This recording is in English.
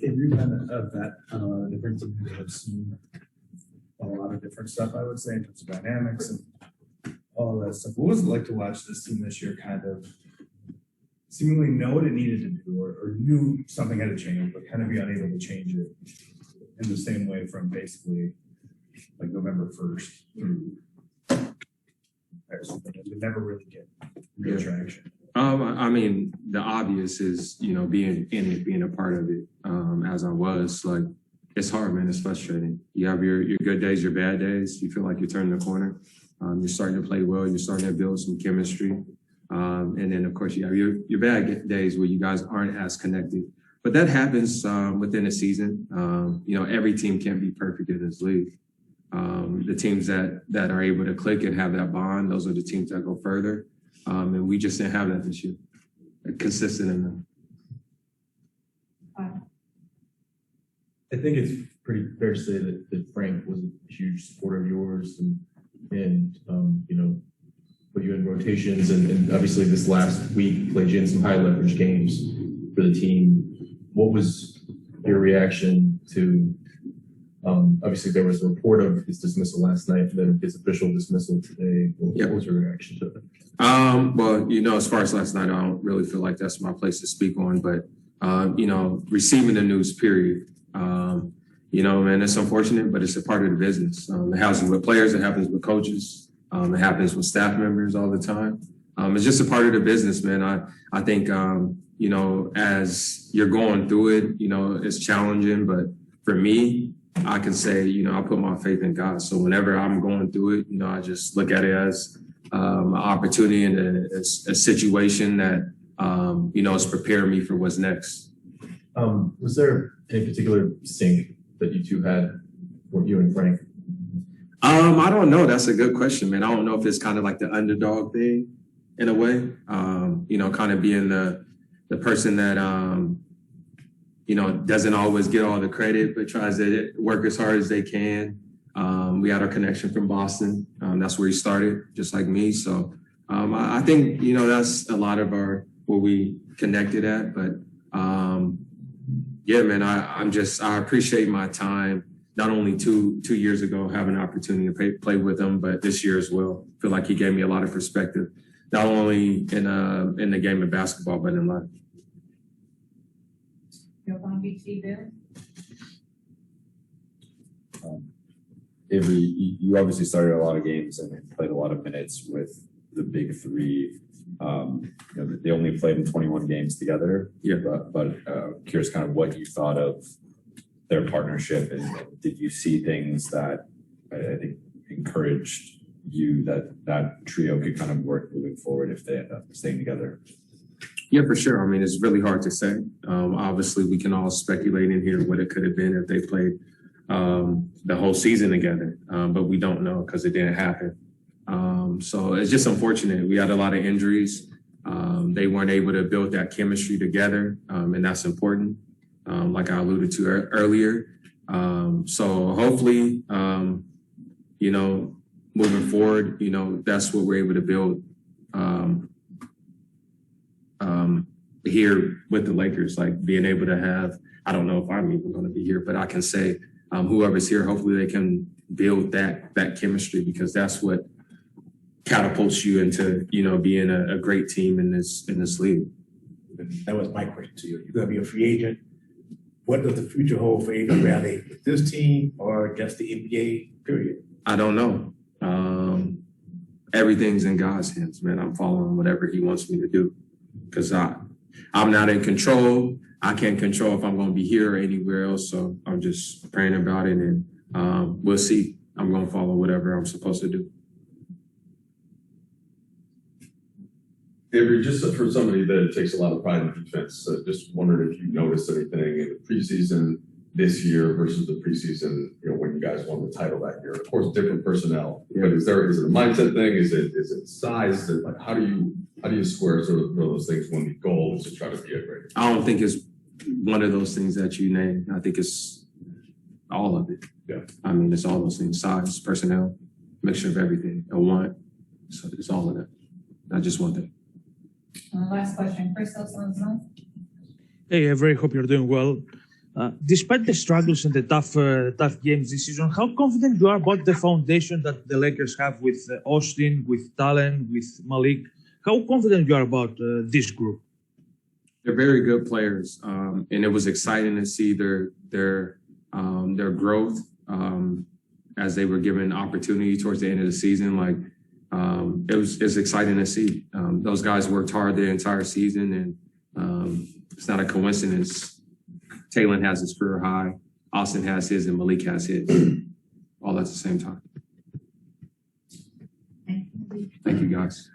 If you've been a vet on a lot of different teams, I've seen a lot of different stuff, I would say, in terms of dynamics and all of that stuff. What was it like to watch this team this year kind of seemingly know what it needed to do or knew something had to change, but kind of be unable to change it in the same way from basically like November 1st through it never really get real traction? I mean, the obvious is, being in it, being a part of it, as I was, like, it's hard, man. It's frustrating. You have your good days, your bad days. You feel like you're turning the corner. You're starting to play well. You're starting to build some chemistry. And then, of course, you have your bad days where you guys aren't as connected. But that happens within a season. Every team can't be perfect in this league. The teams that are able to click and have that bond, those are the teams that go further. And we just didn't have that this year. Consistent enough. I think it's pretty fair to say that Frank was a huge supporter of yours and put you in rotations and obviously this last week played you in some high leverage games for the team. What was your reaction to obviously there was a report of his dismissal last night and then his official dismissal today. What was your reaction to that? Well, as far as last night, I don't really feel like that's my place to speak on, but receiving the news, period. Man, it's unfortunate, but it's a part of the business. It happens with players, it happens with coaches, it happens with staff members all the time. It's just a part of the business, man. I think, as you're going through it, it's challenging, but for me, I can say, I put my faith in God. So whenever I'm going through it, I just look at it as an opportunity and a situation that, is preparing me for what's next. Was there any particular sync that you two had, with you and Frank? I don't know. That's a good question, man. I don't know if it's kind of like the underdog thing in a way, kind of being the person that, doesn't always get all the credit, but tries to work as hard as they can. We had our connection from Boston. That's where he started, just like me. So I think, that's a lot of where we connected at. But man, I appreciate my time. Not only two years ago, having an opportunity to play with him, but this year as well. I feel like he gave me a lot of perspective, not only in the game of basketball, but in life. Avery, you obviously started a lot of games and played a lot of minutes with the big three. They only played in 21 games together. Yeah. But curious kind of what you thought of their partnership and did you see things that I think encouraged you that trio could kind of work moving forward if they end up staying together? Yeah, for sure. I mean, it's really hard to say. Obviously, we can all speculate in here what it could have been if they played the whole season together, but we don't know because it didn't happen. So it's just unfortunate. We had a lot of injuries. They weren't able to build that chemistry together, and that's important, like I alluded to earlier. So hopefully, moving forward, that's what we're able to build here with the Lakers, like being able to have, I don't know if I'm even going to be here, but I can say whoever's here, hopefully they can build that chemistry because that's what catapults you into, being a great team in this league. That was my question to you. You're going to be a free agent. What does the future hold for Avery Bradley with this team or just the NBA period? I don't know. Everything's in God's hands, man. I'm following whatever he wants me to do because I'm not in control. I can't control if I'm going to be here or anywhere else. So I'm just praying about it and we'll see. I'm going to follow whatever I'm supposed to do. Avery, just for somebody that takes a lot of pride in defense, just wondered if you noticed anything in the preseason this year versus the preseason, when you guys won the title that year. Of course, different personnel, but is it a mindset thing? Is it size? Is it like how do you square sort of those things when the goal is to try to be a great? I don't think it's one of those things that you named. I think it's all of it. Yeah. I mean, it's all those things: size, personnel, mixture of everything. A want. So it's all of that. Not just one thing. Last question, Chris. Hey, Avery, hope you're doing well. Despite the struggles and the tough games this season, how confident you are about the foundation that the Lakers have with Austin, with Talon, with Malik? How confident you are about this group? They're very good players, and it was exciting to see their growth as they were given opportunity towards the end of the season. Like it's exciting to see. Those guys worked hard the entire season, and it's not a coincidence. Talon has his career high, Austin has his, and Malik has his, all at the same time. Thank you, guys.